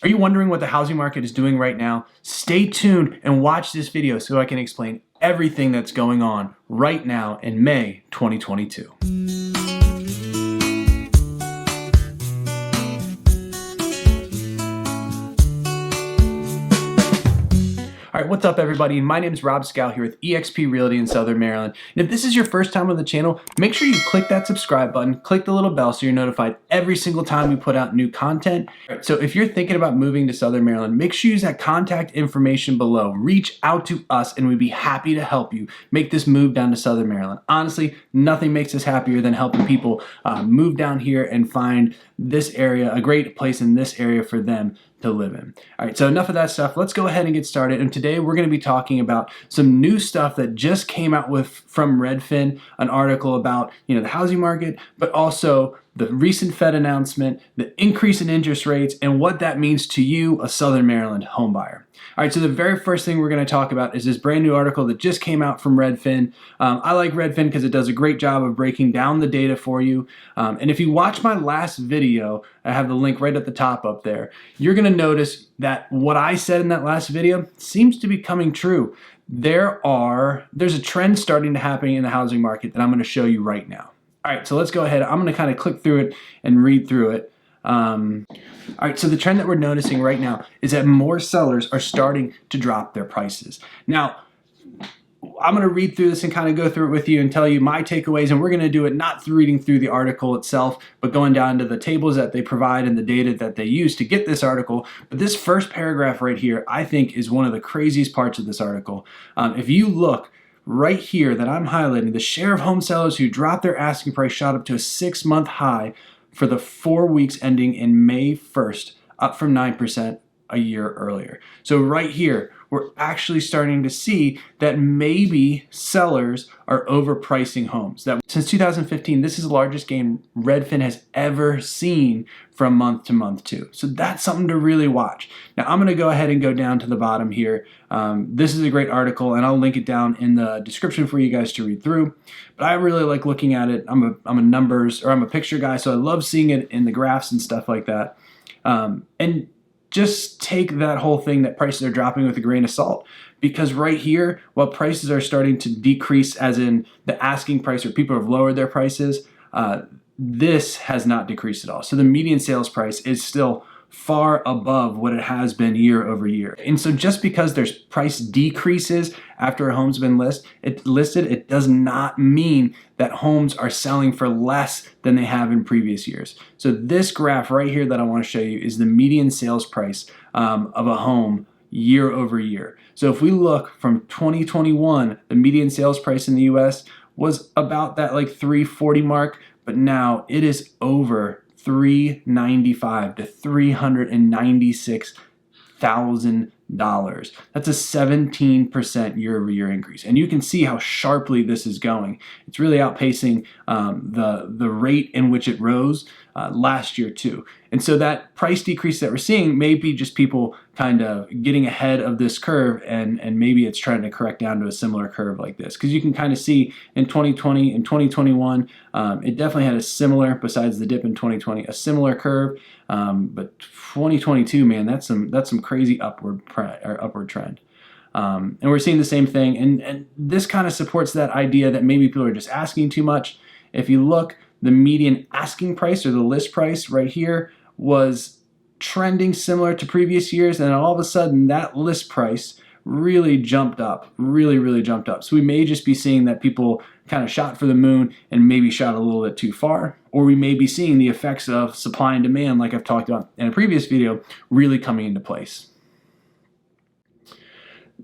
Are you wondering what the housing market is doing right now? Stay tuned and watch this video so I can explain everything that's going on right now in May 2022. All right, what's up everybody? My name is Rob Schou here with EXP Realty in Southern Maryland. And if this is your first time on the channel, make sure you click that subscribe button, click the little bell so you're notified every single time we put out new content. All right, so if you're thinking about moving to Southern Maryland, make sure you use that contact information below. Reach out to us and we'd be happy to help you make this move down to Southern Maryland. Honestly, nothing makes us happier than helping people move down here and find this area, a great place in this area for them to live in. All right, so enough of that stuff. Let's go ahead and get started. And today we're going to be talking about some new stuff that just came out from Redfin, an article about the housing market, but also the recent Fed announcement, the increase in interest rates, and what that means to you, a Southern Maryland homebuyer. All right, so the very first thing we're going to talk about is this brand new article that just came out from Redfin. I like Redfin because it does a great job of breaking down the data for you. And if you watch my last video, I have the link right at the top up there, you're going to notice that what I said in that last video seems to be coming true. There's a trend starting to happen in the housing market that I'm going to show you right now. All right, so let's go ahead. I'm going to kind of click through it and read through it. All right, so the trend that we're noticing right now is that more sellers are starting to drop their prices. Now, I'm going to read through this and kind of go through it with you and tell you my takeaways, and we're going to do it not through reading through the article itself, but going down to the tables that they provide and the data that they use to get this article. But this first paragraph right here, I think, is one of the craziest parts of this article. If you look right here that I'm highlighting, the share of home sellers who dropped their asking price shot up to a 6-month high for the 4 weeks ending in May 1st, up from 9% a year earlier. So right here, we're actually starting to see that maybe sellers are overpricing homes. That since 2015, this is the largest gain Redfin has ever seen from month to month too. So that's something to really watch. Now I'm gonna go ahead and go down to the bottom here. This is a great article and I'll link it down in the description for you guys to read through. But I really like looking at it. I'm a picture guy, so I love seeing it in the graphs and stuff like that. And just take that whole thing that prices are dropping with a grain of salt, because right here, while prices are starting to decrease, as in the asking price or people have lowered their prices, this has not decreased at all. So the median sales price is still far above what it has been year over year. And so just because there's price decreases after a home's been listed, it does not mean that homes are selling for less than they have in previous years. So this graph right here that I want to show you is the median sales price of a home year over year. So if we look from 2021, the median sales price in the US was about that like 340 mark, but now it is over $395 to $396,000. That's a 17% year over year increase. And you can see how sharply this is going. It's really outpacing the rate in which it rose last year too. And so that price decrease that we're seeing may be just people kind of getting ahead of this curve, and maybe it's trying to correct down to a similar curve like this. Because you can kind of see in 2020 and 2021, it definitely had a similar, besides the dip in 2020, a similar curve. But 2022, man, that's some crazy upward trend. And we're seeing the same thing. And this kind of supports that idea that maybe people are just asking too much. If you look, the median asking price or the list price right here was trending similar to previous years, and all of a sudden that list price really jumped up, really jumped up. So we may just be seeing that people kind of shot for the moon and maybe shot a little bit too far, or we may be seeing the effects of supply and demand, like I've talked about in a previous video, really coming into place.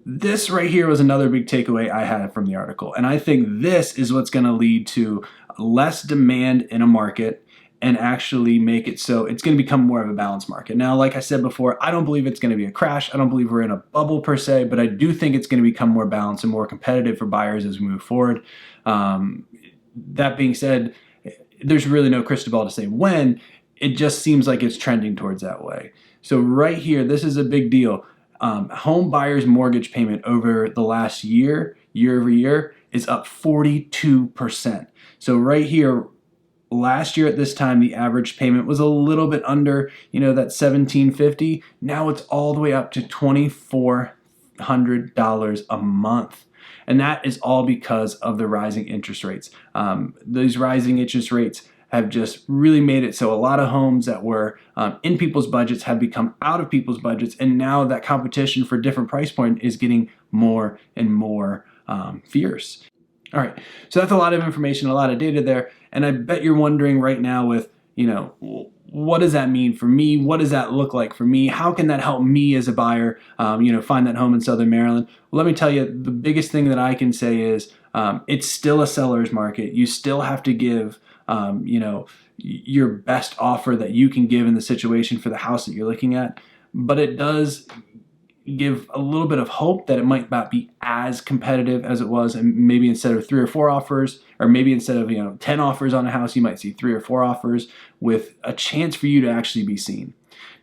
This right here was another big takeaway I had from the article, and I think this is what's going to lead to less demand in a market and actually make it so it's going to become more of a balanced market. Now, like I said before, I don't believe it's going to be a crash. I don't believe we're in a bubble per se, but I do think it's going to become more balanced and more competitive for buyers as we move forward. That being said, there's really no crystal ball to say when. It just seems like it's trending towards that way. So right here, this is a big deal. Home buyers' mortgage payment over the last year over year, is up 42%. So right here, last year at this time, the average payment was a little bit under, that $1,750. Now it's all the way up to $2,400 a month. And that is all because of the rising interest rates. Those rising interest rates have just really made it so a lot of homes that were in people's budgets have become out of people's budgets. And now that competition for different price point is getting more and more fierce. All right, so that's a lot of information, a lot of data there. And I bet you're wondering right now with, what does that mean for me? What does that look like for me? How can that help me as a buyer, find that home in Southern Maryland? Well, let me tell you, the biggest thing that I can say is it's still a seller's market. You still have to give, your best offer that you can give in the situation for the house that you're looking at. But it does give a little bit of hope that it might not be as competitive as it was, and maybe instead of 3 or 4 offers, or maybe instead of 10 offers on a house, you might see 3 or 4 offers with a chance for you to actually be seen.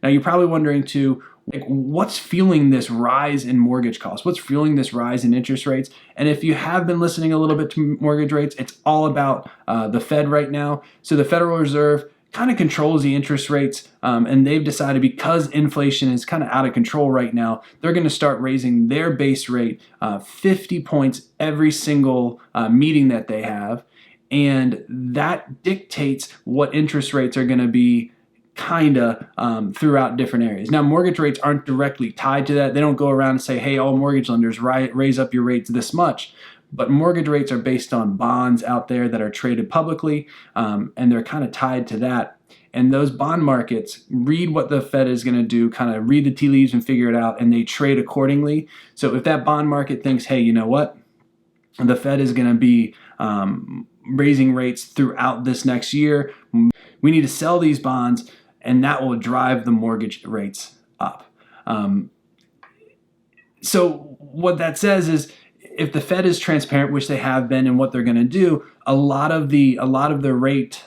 Now you're probably wondering too, what's fueling this rise in mortgage costs? What's fueling this rise in interest rates? And if you have been listening a little bit to mortgage rates, it's all about the Fed right now. So the Federal Reserve kind of controls the interest rates, and they've decided, because inflation is kind of out of control right now, they're going to start raising their base rate 50 points every single meeting that they have, and that dictates what interest rates are going to be throughout different areas. Now, mortgage rates aren't directly tied to that. They don't go around and say, hey, all mortgage lenders raise up your rates this much. But mortgage rates are based on bonds out there that are traded publicly, and they're kind of tied to that. And those bond markets read what the Fed is going to do, kind of read the tea leaves and figure it out, and they trade accordingly. So if that bond market thinks, hey, you know what? The Fed is going to be raising rates throughout this next year, we need to sell these bonds, and that will drive the mortgage rates up. So what that says is, if the Fed is transparent, which they have been, in what they're going to do, a lot of the rate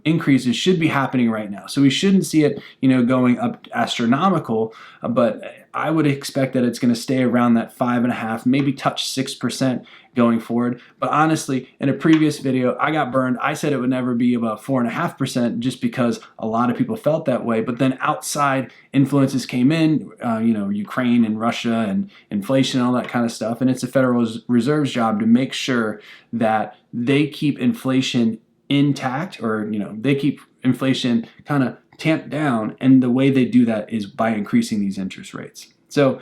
increases should be happening right now. So we shouldn't see it, going up astronomical, but I would expect that it's going to stay around that 5.5%, maybe touch 6% going forward. But honestly, in a previous video, I got burned. I said it would never be above 4.5% just because a lot of people felt that way. But then outside influences came in, Ukraine and Russia and inflation and all that kind of stuff. And it's the Federal Reserve's job to make sure that they keep inflation intact, or they keep inflation kind of tamped down, and the way they do that is by increasing these interest rates. So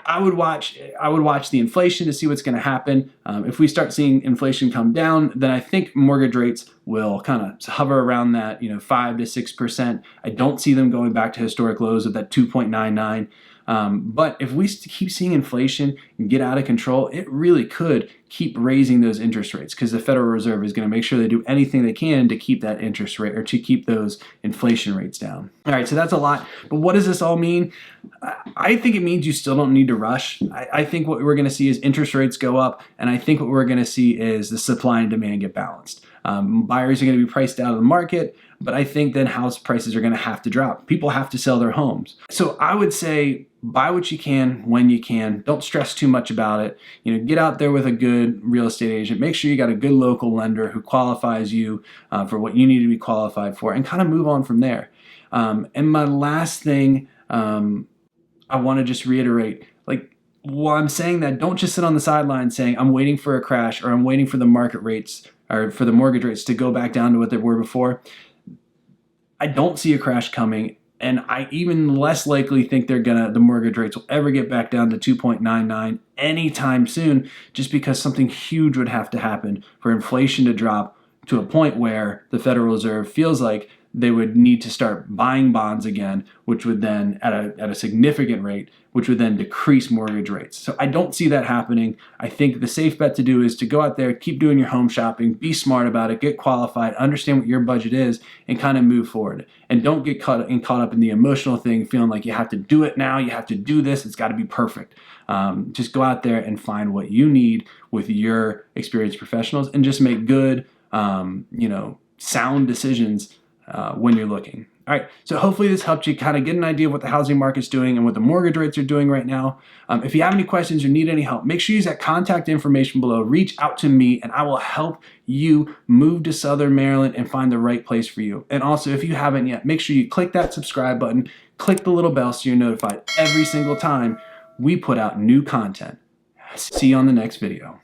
I would watch the inflation to see what's going to happen. If we start seeing inflation come down, then I think mortgage rates will kind of hover around that 5 to 6%. I don't see them going back to historic lows of that 2.99. But if we keep seeing inflation get out of control, it really could keep raising those interest rates, because the Federal Reserve is going to make sure they do anything they can to keep that interest rate, or to keep those inflation rates down. All right, so that's a lot. But what does this all mean? I think it means you still don't need to rush. I think what we're going to see is interest rates go up, and I think what we're going to see is the supply and demand get balanced. Buyers are going to be priced out of the market, but I think then house prices are going to have to drop. People have to sell their homes. So I would say buy what you can when you can. Don't stress too much about it. Get out there with a good real estate agent. Make sure you got a good local lender who qualifies you for what you need to be qualified for, and kind of move on from there. And my last thing, I want to just reiterate, while I'm saying that, don't just sit on the sidelines saying, I'm waiting for a crash, or I'm waiting for the market rates, or for the mortgage rates to go back down to what they were before. I don't see a crash coming, and I even less likely think the mortgage rates will ever get back down to 2.99 anytime soon, just because something huge would have to happen for inflation to drop to a point where the Federal Reserve feels like they would need to start buying bonds again, which would then, at a significant rate, which would then decrease mortgage rates. So I don't see that happening. I think the safe bet to do is to go out there, keep doing your home shopping, be smart about it, get qualified, understand what your budget is, and kind of move forward. And don't get caught up in the emotional thing, feeling like you have to do it now, you have to do this, it's got to be perfect. Just go out there and find what you need with your experienced professionals, and just make good, sound decisions when you're looking. All All right, so hopefully this helped you kind of get an idea of what the housing market's doing and what the mortgage rates are doing right now. If you have any questions or need any help, make sure you use that contact information below. Reach out to me and I will help you move to Southern Maryland and find the right place for you. And also, if you haven't yet, make sure you click that subscribe button, click the little bell so you're notified every single time we put out new content. See you on the next video.